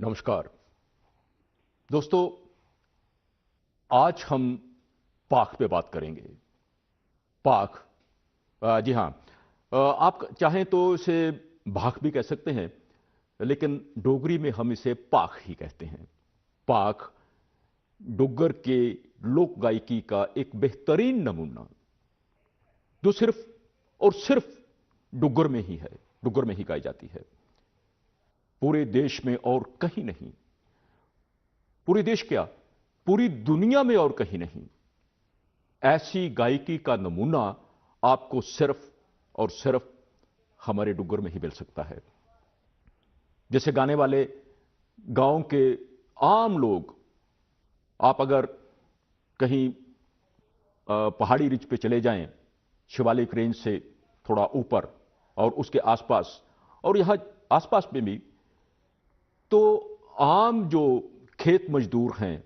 नमस्कार दोस्तों, आज हम पाक पे बात करेंगे। पाक, जी हाँ, आप चाहें तो इसे भाख भी कह सकते हैं, लेकिन डोगरी में हम इसे पाक ही कहते हैं। पाक डुग्गर के लोक गायकी का एक बेहतरीन नमूना, जो सिर्फ और सिर्फ डुग्गर में ही है, डुग्गर में ही गाई जाती है, पूरे देश में और कहीं नहीं। पूरे देश क्या, पूरी दुनिया में और कहीं नहीं। ऐसी गायकी का नमूना आपको सिर्फ और सिर्फ हमारे डुग्गर में ही मिल सकता है। जैसे गाने वाले गांव के आम लोग, आप अगर कहीं पहाड़ी रिज पे चले जाएं, शिवालिक रेंज से थोड़ा ऊपर और उसके आसपास और यहां आसपास में भी, तो आम जो खेत मजदूर हैं,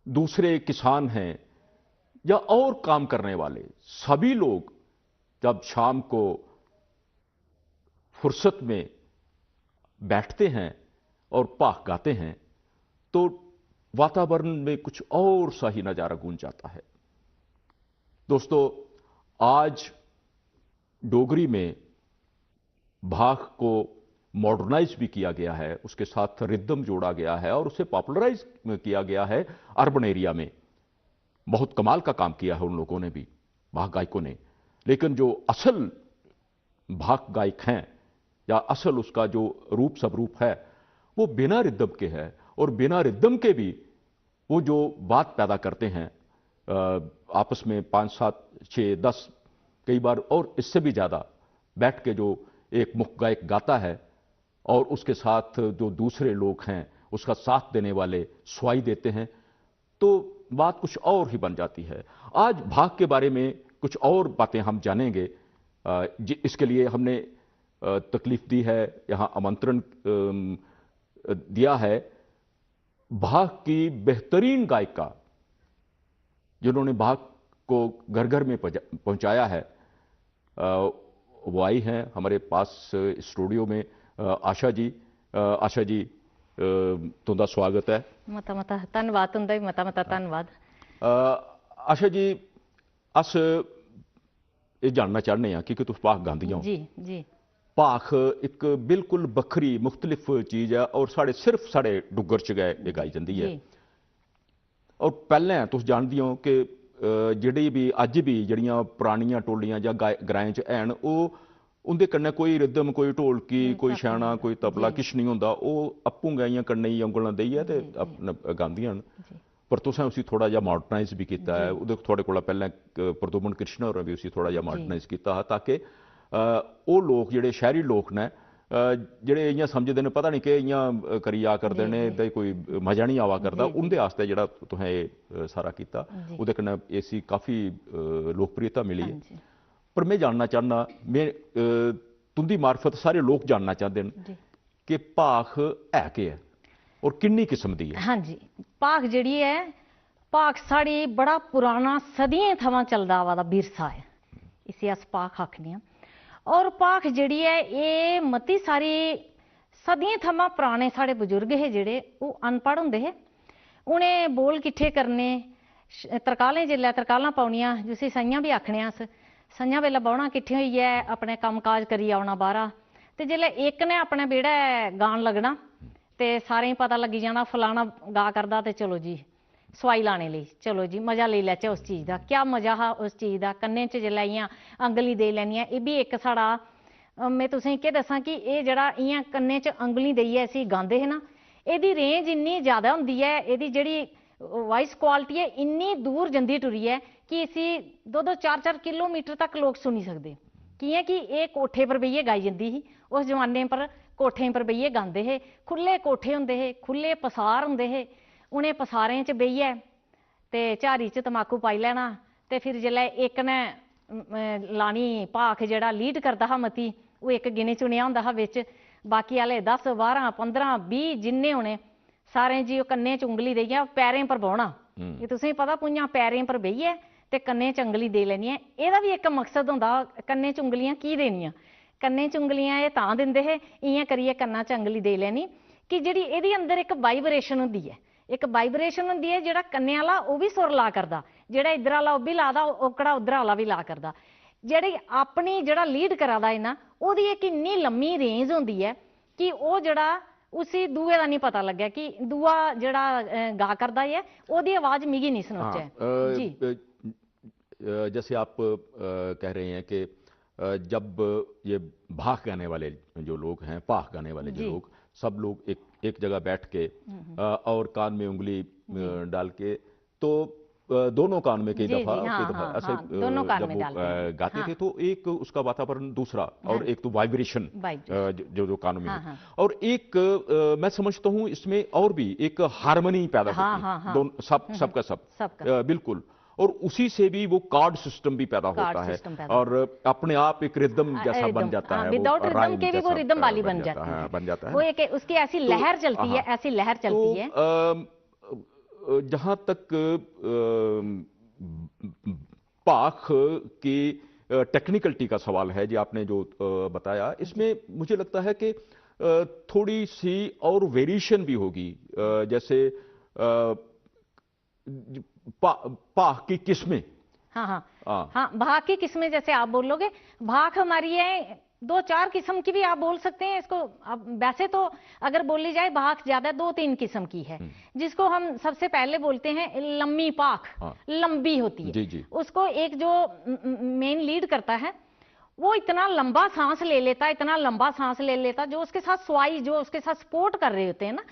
दूसरे किसान हैं या और काम करने वाले सभी लोग जब शाम को फुर्सत में बैठते हैं और पाक गाते हैं, तो वातावरण में कुछ और सा ही नजारा गूंज जाता है। दोस्तों, आज डोगरी में भाख को मॉडर्नाइज भी किया गया है, उसके साथ रिदम जोड़ा गया है और उसे पॉपुलराइज किया गया है अर्बन एरिया में। बहुत कमाल का काम किया है उन लोगों ने भी, भाख गायकों ने। लेकिन जो असल भाख गायक हैं या असल उसका जो रूप स्वरूप है, वो बिना रिदम के है। और बिना रिदम के भी वो जो बात पैदा करते हैं आपस में 5, 7, 6, 10 कई बार और इससे भी ज़्यादा बैठ के जो एक मुख्य गायक गाता है और उसके साथ जो दूसरे लोग हैं उसका साथ देने वाले स्वाई देते हैं, तो बात कुछ और ही बन जाती है। आज भाग के बारे में कुछ और बातें हम जानेंगे। इसके लिए हमने तकलीफ दी है, यहाँ आमंत्रण दिया है भाग की बेहतरीन गायिका, जिन्होंने भाग को घर घर में पहुंचाया है। वो आई हैं हमारे पास स्टूडियो में। आशा जी, आशा जी, तुंदा स्वागत है। मता मता धन्यवाद, तुंदा भी मता मता धन्यवाद। आशा जी, अस ये जानना चाहते हैं कि तुम भाख गांदियां हो। जी जी। भाख एक बिल्कुल बखरी मुख्तलिफ चीज़ है और सिर्फ साढ़े डुग्गर च गै गाई जाती है। और पहले तुम जानती हो कि ਜਿਹੜੀ भी अज भी जड़ियां पुरानियां टोलियां ਜਾਂ ग्राएं च हैन, उंदे कन्नै कोई रिदम, कोई ढोलकी, कोई छाना, कोई तबला किश नहीं होंदा। ओह् अप्पूं गाइयां कन्नै ही औंगलां देइयै ते अपना गांदियां न। पर तुसें उसी थोड़ा जिहा मॉडर्नाइज भी कीता है। उहदे थोड़े कोला पैह्लें प्रदुमन कृष्ण होरें भी उसी थोड़ा जिहा मॉडर्नाइज कीता हा, ताकि ओह् लोक जेह्ड़े शैहरी लोक न, जेह्ड़े इ'यां समझदे न पता नहीं कि इ'यां करी आ करदे ने ते कोई मजा नहीं आवा करदा, उंदे आस्ते जेह्ड़ा तुसें एह् सारा कीता, ओह्दे कन्नै इसी काफ़ी लोकप्रियता मिली है। पर मैं जानना चाहना, मैं तुंदी मार्फत सारे लोग जानना चाहते हैं कि भाख है केह् है और किन्नी किस्म दी है। हाँ जी, भाख जिहड़ी है, भाख साढ़ी बड़ा पुराना सदियें थमां चलदा आवा दा विरसा है, इसी अस भाख आखने आं। और भाख जिहड़ी है एह् मती सारी सदियें थमां पुराने साढ़े बजुर्ग हे जेह्ड़े, ओह् अनपढ़ होंदे हे। उ'नें बोल किट्ठे करने, तरकालें जेल्लै तरकालां पाउनियां, जिसी स'ञां बी आखने अस, स'ञां बेल्लै बौह्ना किट्ठे होइयै, अपने कम्म काज करी औना बाह्रा। ते जेल्लै इक ने अपने बेह्ड़ै गान लग्गना ते सारें गी पता लग्गी जाना फलाना गा करदा, ते चलो जी सोआई लाने लेई, चलो जी मजा लेई लैचे उस चीज़ दा। क्या मजा हा उस चीज़ दा, कन्नै च जेल्लै इ'यां अंगली देई लैनियां। एह् बी इक साढ़ा, मैं तुसेंगी केह् दस्सां कि एह् जेह्ड़ा इ'यां कन्नै च अंगली देइयै इसी गांदे हे ना, एह्दी रेंज इन्नी ज़्यादा होंदी है, एह्दी जेह्ड़ी वॉइस क्वालिटी है इन्नी दूर जंदी टुरी है कि इसी 2-2, 4-4 किलोमीटर तक लोग सुनी सकदे। कि'यां कि एह् कोठे पर बेहियै गाई जंदी ही। उस जमाने पर कोठें पर बेहियै गांदे हे, खुल्ले कोठे होंदे हे, खुल्ले पसार होंदे हे। उ'नें पसारें च बेहियै ते झारी च तमाकू पाई लैना, ते फिर जेल्लै इक ने लानी भाख, जेह्ड़ा लीड करदा हा मती, ओह् इक गिने चुनेआ होंदा हा बिच, बाकी आह्ले 10, 12, 15, 20 जिन्ने होने सारें जी ओह् कन्नै च उंगली देइयै पैरें पर बौह्ना। एह् तुसेंगी पता, भुंञां पैरें पर बेहियै ते कन्नै च उंगली देई लैनी ऐ। एह्दा बी इक मकसद होंदा, कन्नै च उंगलियां की देनियां। कन्नै च उंगलियां एह् तां दिंदे हे, इ'यां करियै कन्ना च उंगली देई लैनी कि ਜਿਹੜੀ ਇਹਦੇ ਅੰਦਰ ਇੱਕ ਵਾਈਬ੍ਰੇਸ਼ਨ ਹੁੰਦੀ ਹੈ, ਇੱਕ ਵਾਈਬ੍ਰੇਸ਼ਨ ਹੁੰਦੀ ਹੈ, ਜਿਹੜਾ ਕੰਨੇ ਵਾਲਾ ਉਹ ਵੀ ਸੁਰ ਲਾ ਕਰਦਾ, ਜਿਹੜਾ ਇਧਰ ਵਾਲਾ ਉਹ ਵੀ ਲਾਦਾ, ਔਕੜਾ ਉਧਰ ਵਾਲਾ ਵੀ ਲਾ ਕਰਦਾ। ਜਿਹੜੀ ਆਪਣੀ ਜਿਹੜਾ ਲੀਡ ਕਰਾਦਾ ਹੈ ਨਾ, ਉਹਦੀ ਇੱਕ ਇੰਨੀ ਲੰਮੀ ਰੇਂਜ ਹੁੰਦੀ ਹੈ ਕਿ ਉਹ ਜਿਹੜਾ उसी दुए का नहीं पता लगे कि दुआ जड़ा गा करदा है ओदी आवाज मिगी नहीं सुनोचे। जी जैसे आप कह रहे हैं कि जब ये भाग गाने वाले जो लोग हैं, पाख गाने वाले जो लोग, सब लोग एक जगह बैठ के और कान में उंगली डाल के, तो दोनों कान में कई दफा ऐसे दोनों कान में जब गाते थे, तो एक उसका वातावरण दूसरा, और एक तो वाइब्रेशन जो कानों में है, और एक मैं समझता हूँ इसमें और भी एक हार्मनी पैदा होती है, सबका सब बिल्कुल, और उसी से भी वो कार्ड सिस्टम भी पैदा होता है, और अपने आप एक रिदम जैसा बन जाता है, विदाउट रिदम के भी वो रिदम वाली बन जाता है, वो एक उसकी ऐसी लहर चलती है, ऐसी लहर चलती है। जहां तक पाख की टेक्निकलिटी का सवाल है, जो आपने जो बताया, इसमें मुझे लगता है कि थोड़ी सी और वेरिएशन भी होगी। जैसे पाख की किस्में, हाँ भाग की किस्में, जैसे आप बोलोगे भाग हमारी है 2-4 किस्म की भी आप बोल सकते हैं इसको। अब वैसे तो अगर बोली जाए भाग ज्यादा 2-3 किस्म की है, जिसको हम सबसे पहले बोलते हैं लंबी पाख, लंबी होती है। जी। उसको एक जो मेन लीड करता है वो इतना लंबा सांस ले लेता, इतना लंबा सांस ले लेता, जो उसके साथ स्वाई जो उसके साथ सपोर्ट कर रहे होते हैं ना,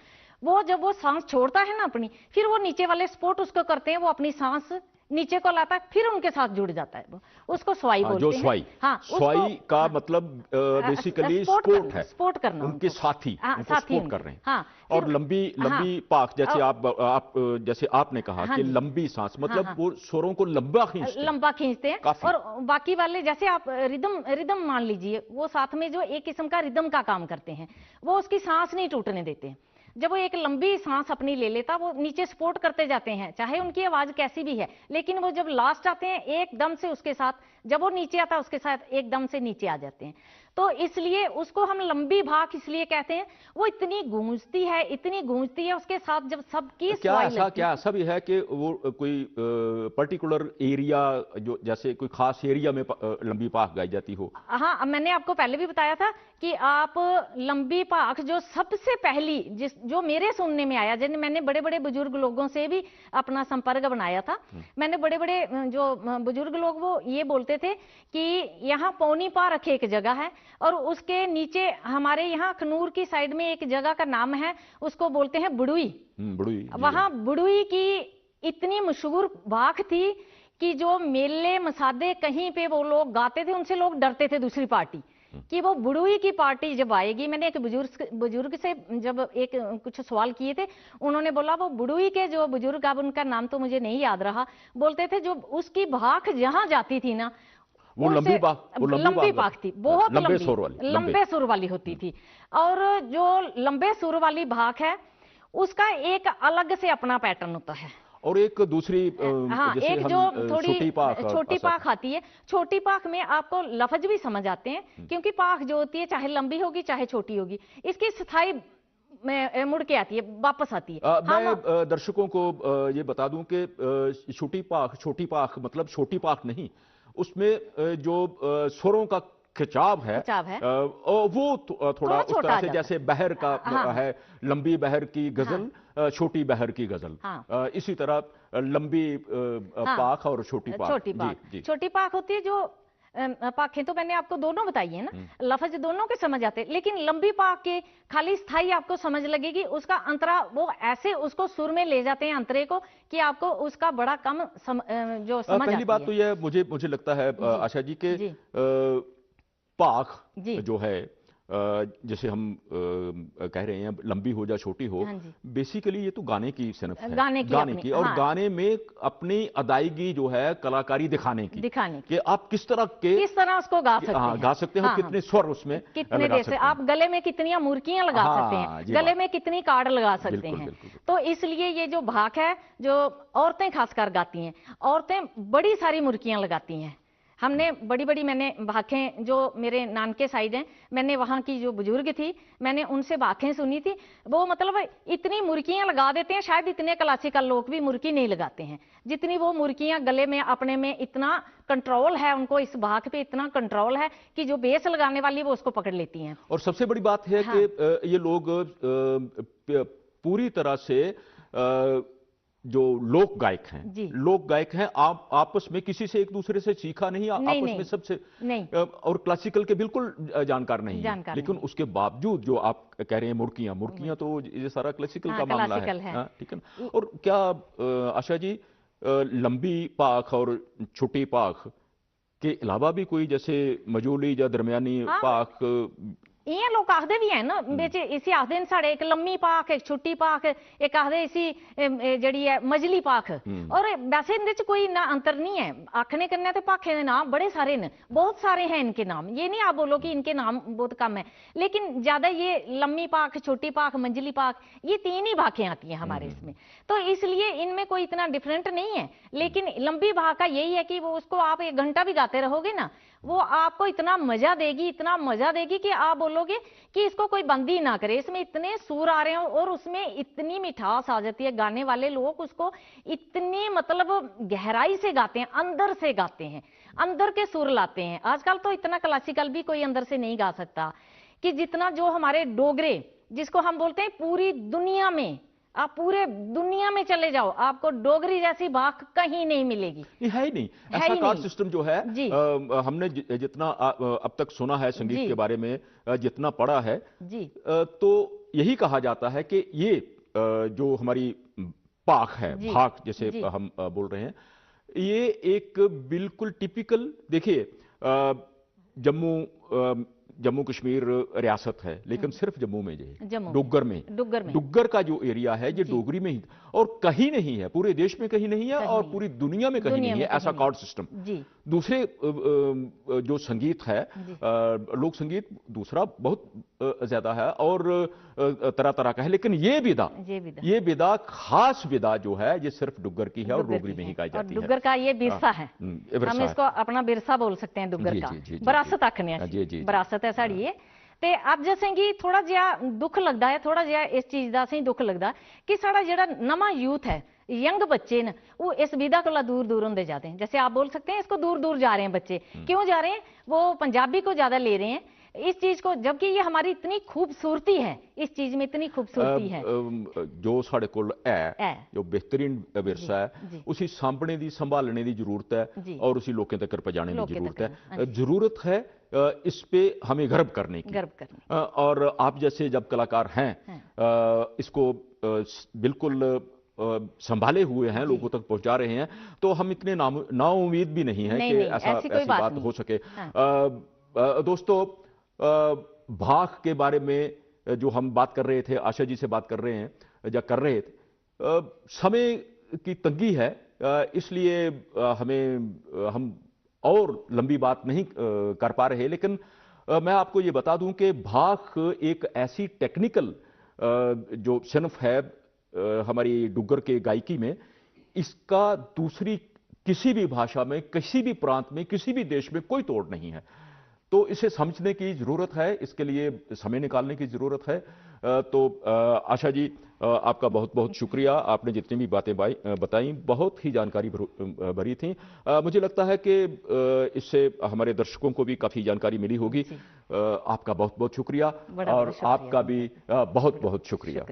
वो जब वो सांस छोड़ता है ना अपनी, फिर वो नीचे वाले सपोर्ट उसको करते हैं, वो अपनी सांस नीचे को लाता है, फिर उनके साथ जुड़ जाता है, वो उसको स्वाई बोलते हैं। जो स्वाई, स्वाई का मतलब बेसिकली सपोर्ट है, सपोर्ट करना, उनके साथी सपोर्ट कर रहे हैं। और लंबी पाख, जैसे आप जैसे आपने कहा कि लंबी सांस, मतलब वो स्वरों को लंबा खींचते हैं, और बाकी वाले जैसे आप रिदम मान लीजिए, वो साथ में जो एक किस्म का रिदम का काम करते हैं, वो उसकी सांस नहीं टूटने देते हैं। जब वो एक लंबी सांस अपनी ले लेता, वो नीचे सपोर्ट करते जाते हैं, चाहे उनकी आवाज कैसी भी है, लेकिन वो जब लास्ट आते हैं एकदम से उसके साथ, जब वो नीचे आता है उसके साथ एकदम से नीचे आ जाते हैं। तो इसलिए उसको हम लंबी भाग इसलिए कहते हैं, वो इतनी गूंजती है उसके साथ जब सबकी क्या ऐसा भी है कि वो कोई पर्टिकुलर एरिया, जो जैसे कोई खास एरिया में लंबी पाख गाई जाती हो? हाँ, मैंने आपको पहले भी बताया था कि आप लंबी पाख जो सबसे पहली जो मेरे सुनने में आया, जिन मैंने बड़े बड़े बुजुर्ग लोगों से भी अपना संपर्क बनाया था, मैंने बड़े बड़े जो बुजुर्ग लोग वो ये बोलते थे कि यहाँ पौनी पारख एक जगह है, और उसके नीचे हमारे यहाँ खनूर की साइड में एक जगह का नाम है, उसको बोलते हैं बुड़ुई। वहां बुड़ुई की इतनी मशहूर भाख थी कि जो मेले मसादे कहीं पे वो लोग गाते थे, उनसे लोग डरते थे दूसरी पार्टी कि वो बुड़ुई की पार्टी जब आएगी। मैंने एक बुजुर्ग से जब एक कुछ सवाल किए थे, उन्होंने बोला वो बुड़ुई के जो बुजुर्ग, अब उनका नाम तो मुझे नहीं याद रहा, बोलते थे जो उसकी भाख जहां जाती थी ना, वो लंबी पाख थी, बहुत लंबे सुर वाली होती थी। और जो लंबे सुर वाली भाख है उसका एक अलग से अपना पैटर्न होता है। और एक दूसरी एक जो थोड़ी छोटी पाख आती है, छोटी पाख में आपको लफ्ज भी समझ आते हैं, क्योंकि पाख जो होती है चाहे लंबी होगी चाहे छोटी होगी, इसकी स्थाई मुड़ के आती है, वापस आती है। मैं दर्शकों को ये बता दूं कि छोटी पाख मतलब छोटी पाख नहीं, उसमें जो स्वरों का खिंचाव है वो थोड़ा उस तरह से जैसे बहर का है, लंबी बहर की गजल, छोटी बहर की गजल, इसी तरह लंबी पाख और छोटी पाख। छोटी पाख होती है जो पाखें तो मैंने आपको दोनों बताई है ना, लफ्ज दोनों के समझ आते हैं, लेकिन लंबी पाख के खाली स्थाई आपको समझ लगेगी, उसका अंतरा वो ऐसे उसको सुर में ले जाते हैं अंतरे को कि आपको उसका बड़ा कम जो समझ पहली बात तो यह मुझे लगता है आशा जी के पाख जो है, जैसे हम कह रहे हैं लंबी हो या छोटी हो, बेसिकली ये तो गाने की सिनफ है, गाने की और गाने में अपनी अदायगी जो है कलाकारी दिखाने की कि आप किस तरह उसको गा सकते हैं, कितने स्वर उसमें कितने जैसे आप गले में कितनी मुर्कियां लगा सकते हैं, गले में कितनी कार्ड लगा सकते हैं। तो इसलिए ये जो भाग है, जो औरतें खासकर गाती हैं, औरतें बड़ी सारी मुर्कियां लगाती हैं, हमने बड़ी बड़ी मैंने भाखें, जो मेरे नानके साइड हैं, मैंने वहाँ की जो बुजुर्ग थी मैंने उनसे भाखें सुनी थी। वो मतलब इतनी मुर्कियाँ लगा देते हैं, शायद इतने क्लासिकल लोग भी मुर्की नहीं लगाते हैं जितनी वो मुर्कियाँ गले में अपने में, इतना कंट्रोल है उनको, इस भाख पे इतना कंट्रोल है कि जो बेस लगाने वाली वो उसको पकड़ लेती हैं। और सबसे बड़ी बात है हाँ। कि ये लोग पूरी तरह से जो लोक गायक हैं, जी। लोक गायक हैं, आप आपस में किसी से एक दूसरे से सीखा नहीं, नहीं, आपस नहीं, में सबसे नहीं, और क्लासिकल के बिल्कुल जानकार नहीं है, जानकार लेकिन नहीं। उसके बावजूद जो आप कह रहे हैं मुर्कियां, मुर्कियां तो ये सारा क्लासिकल हाँ, का मामला है, क्लासिकल है। हाँ, ठीक है ना। और क्या आशा जी, लंबी पाख और छोटी पाख के अलावा भी कोई जैसे मजूली या दरमियानी हाँ, पाख? इयां लोग आखदे भी हैं ना बिच, इसी आखदे न साढ़े एक लम्मी पाख, एक छोटी पाख, एक आखदे इसी जड़ी है मजली पाख। और वैसे इनदे च कोई ना अंतर नहीं है, आखने करने ते पाखें दे नाम बड़े सारे न, बहुत सारे हैं इनके नाम, ये नहीं आप बोलो कि इनके नाम बहुत कम है, लेकिन ज्यादा ये लम्मी पाख, छोटी पाख, मंजली पाख, ये तीन ही भाखें आती हैं हमारे इसमें, तो इसलिए इनमें कोई इतना डिफरेंट नहीं है। लेकिन लंबी भाख का यही है कि वो उसको आप 1 घंटा भी गाते रहोगे ना, वो आपको इतना मजा देगी, इतना मजा देगी कि आप बोलोगे कि इसको कोई बंदी ना करे, इसमें इतने सुर आ रहे हैं और उसमें इतनी मिठास आ जाती है, गाने वाले लोग उसको इतनी मतलब गहराई से गाते हैं, अंदर से गाते हैं, अंदर के सुर लाते हैं। आजकल तो इतना क्लासिकल भी कोई अंदर से नहीं गा सकता कि जितना जो हमारे डोगरे, जिसको हम बोलते हैं पूरी दुनिया में, आप पूरे दुनिया में चले जाओ आपको डोगरी जैसी भाख कहीं नहीं मिलेगी, ये है ही नहीं, है ऐसा ही कार्ड नहीं। सिस्टम जो है जी। हमने जितना अब तक सुना है संगीत जी। के बारे में, जितना पढ़ा है, जी। तो यही कहा जाता है कि ये जो हमारी पाख है, जी। भाख जिसे जी। हम बोल रहे हैं, ये एक बिल्कुल टिपिकल, देखिए जम्मू जम्मू कश्मीर रियासत है, लेकिन सिर्फ जम्मू में, ये जम्मू डुग्गर में, डुग्गर में डुग्गर का जो एरिया है ये जी। डोगरी में ही, और कहीं नहीं है, पूरे देश में कहीं नहीं है, कहीं और नहीं। पूरी दुनिया में कहीं दुनिया नहीं में है ऐसा कहीं कार्ड नहीं। सिस्टम। जी। दूसरे जो संगीत है, जी। लोक संगीत दूसरा बहुत ज्यादा है और तरह तरह का है, लेकिन ये विदा खास विदा जो है ये सिर्फ डुग्गर की है और डोगरी में ही गाई और जाती है। डुग्गर का ये विरसा है, विरसा हम है। इसको अपना विरसा बोल सकते हैं डुग्गर जी, का, जी, जी, जी, विरासत जी। आखने जी, जी, जी। विरासत है साड़ी ये। ते अब जैसे कि थोड़ा जिहा दुख लगता है, थोड़ा जिहा इस चीज का असें दुख लगता कि साड़ा जेड़ा नवा यूथ है, यंग बच्चे न, वो इस विधा को दूर दूर होंगे जाते हैं, जैसे आप बोल सकते हैं इसको दूर दूर जा रहे हैं बच्चे, क्यों जा रहे हैं, वो पंजाबी को ज्यादा ले रहे हैं इस चीज को, जबकि ये हमारी इतनी खूबसूरती है, इस चीज में इतनी खूबसूरती है। जो साढ़े कोल है, जो बेहतरीन विरसा जी। है, उसी सांभने दी, संभालने की जरूरत जी। है और उसी लोगों तक पहुंचाने की लोकें तक जरूरत हाँ है। जी। जरूरत है इस पे हमें गर्व करने की, और आप जैसे जब कलाकार हैं इसको बिल्कुल संभाले हुए हैं, लोगों तक पहुंचा रहे हैं, तो हम इतने नाउम्मीद भी नहीं है कि ऐसी बात हो सके। दोस्तों, भाख के बारे में जो हम बात कर रहे थे, आशा जी से बात कर रहे हैं या कर रहे थे, समय की तंगी है, इसलिए हम और लंबी बात नहीं कर पा रहे, लेकिन मैं आपको ये बता दूं कि भाख एक ऐसी टेक्निकल जो सिनफ है हमारी डुग्गर के गायकी में, इसका दूसरी किसी भी भाषा में, किसी भी प्रांत में, किसी भी देश में कोई तोड़ नहीं है। तो इसे समझने की जरूरत है, इसके लिए समय निकालने की जरूरत है। तो आशा जी, आपका बहुत बहुत शुक्रिया, आपने जितनी भी बातें बताई बहुत ही जानकारी भरी थी। मुझे लगता है कि इससे हमारे दर्शकों को भी काफी जानकारी मिली होगी। आपका बहुत बहुत शुक्रिया, और आपका भी बहुत बहुत शुक्रिया।